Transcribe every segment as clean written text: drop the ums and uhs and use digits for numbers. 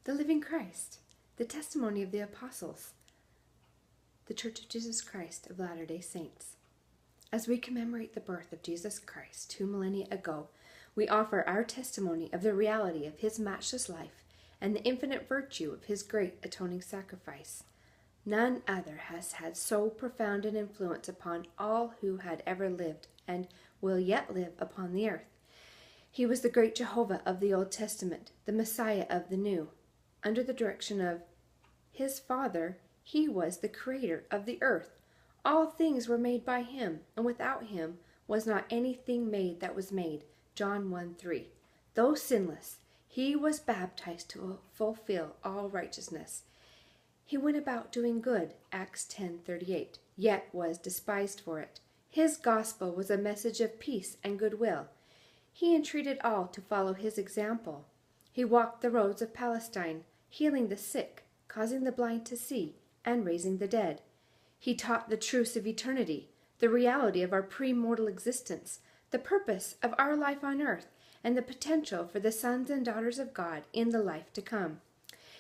the living Christ, the testimony of the apostles, the Church of Jesus Christ of Latter-day Saints. As we commemorate the birth of Jesus Christ 2 millennia ago, we offer our testimony of the reality of his matchless life and the infinite virtue of his great atoning sacrifice. None other has had so profound an influence upon all who had ever lived and will yet live upon the earth. He was the great Jehovah of the Old Testament, the Messiah of the New. Under the direction of his Father, he was the creator of the earth. All things were made by him, and without him was not anything made that was made. John 1:3. Though sinless, he was baptized to fulfill all righteousness. He went about doing good, Acts 10:38, yet was despised for it. His gospel was a message of peace and goodwill. He entreated all to follow his example. He walked the roads of Palestine, healing the sick, causing the blind to see, and raising the dead. He taught the truths of eternity, the reality of our pre-mortal existence, the purpose of our life on earth, and the potential for the sons and daughters of God in the life to come.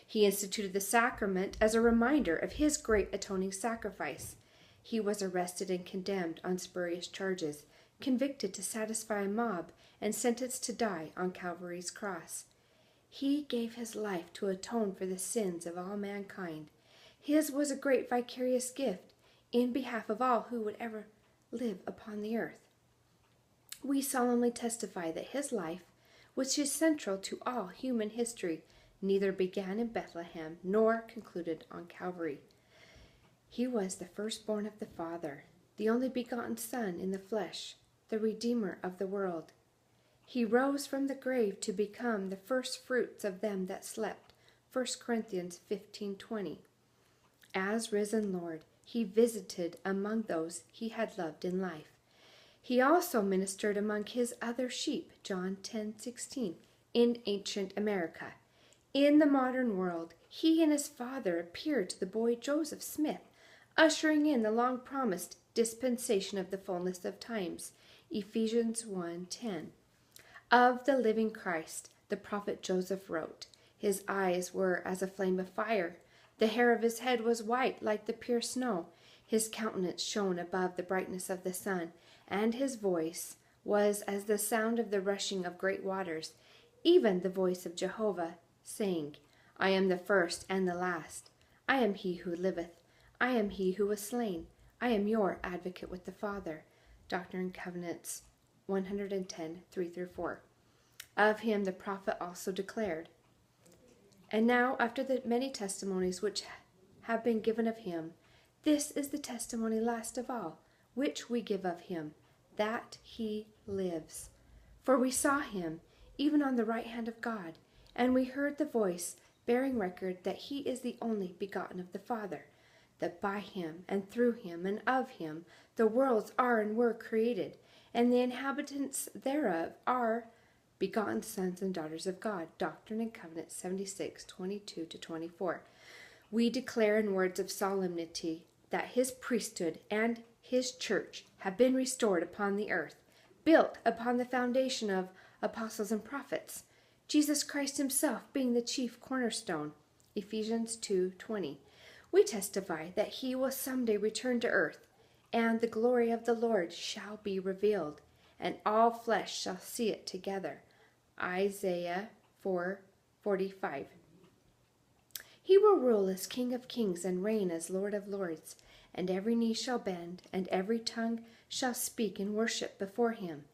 He instituted the sacrament as a reminder of his great atoning sacrifice. He was arrested and condemned on spurious charges, convicted to satisfy a mob, and sentenced to die on Calvary's cross. He gave his life to atone for the sins of all mankind. His was a great vicarious gift in behalf of all who would ever live upon the earth. We solemnly testify that his life, which is central to all human history, neither began in Bethlehem nor concluded on Calvary. He was the firstborn of the Father, the only begotten Son in the flesh, the Redeemer of the world. He rose from the grave to become the first fruits of them that slept, 1 Corinthians 15:20. As risen Lord, he visited among those he had loved in life. He also ministered among his other sheep, John 10:16, in ancient America. In the modern world, he and his Father appeared to the boy Joseph Smith, ushering in the long-promised dispensation of the fullness of times, Ephesians 1:10. Of the living Christ, the prophet Joseph wrote, his eyes were as a flame of fire. The hair of his head was white like the pure snow. His countenance shone above the brightness of the sun, and his voice was as the sound of the rushing of great waters, even the voice of Jehovah, saying, I am the first and the last. I am he who liveth. I am he who was slain. I am your advocate with the Father. Doctrine and Covenants 110:3-4. Of him the prophet also declared, and now, after the many testimonies which have been given of him, this is the testimony last of all, which we give of him, that he lives. For we saw him, even on the right hand of God, and we heard the voice bearing record that he is the only begotten of the Father, that by him, and through him, and of him, the worlds are and were created, and the inhabitants thereof are begotten sons and daughters of God. Doctrine and Covenants 76:22-24. We declare in words of solemnity that his priesthood and his church have been restored upon the earth, built upon the foundation of apostles and prophets, Jesus Christ himself being the chief cornerstone. Ephesians 2:20. We testify that he will someday return to earth, and the glory of the Lord shall be revealed, and all flesh shall see it together. Isaiah 4:45. He will rule as King of kings and reign as Lord of lords, and every knee shall bend, and every tongue shall speak in worship before him.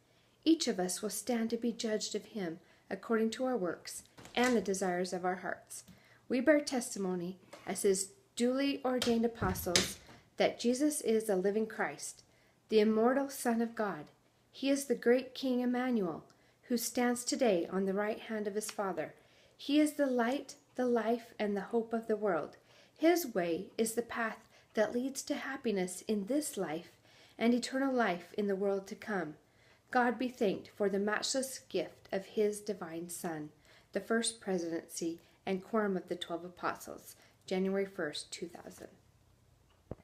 Each of us will stand to be judged of him according to our works and the desires of our hearts. We bear testimony as his duly ordained apostles that Jesus is the living Christ, the immortal Son of God. He is the great King Emmanuel, who stands today on the right hand of his Father. He is the light, the life, and the hope of the world. His way is the path that leads to happiness in this life and eternal life in the world to come. God be thanked for the matchless gift of his divine Son, the first presidency and quorum of the 12 apostles, January 1st, 2000.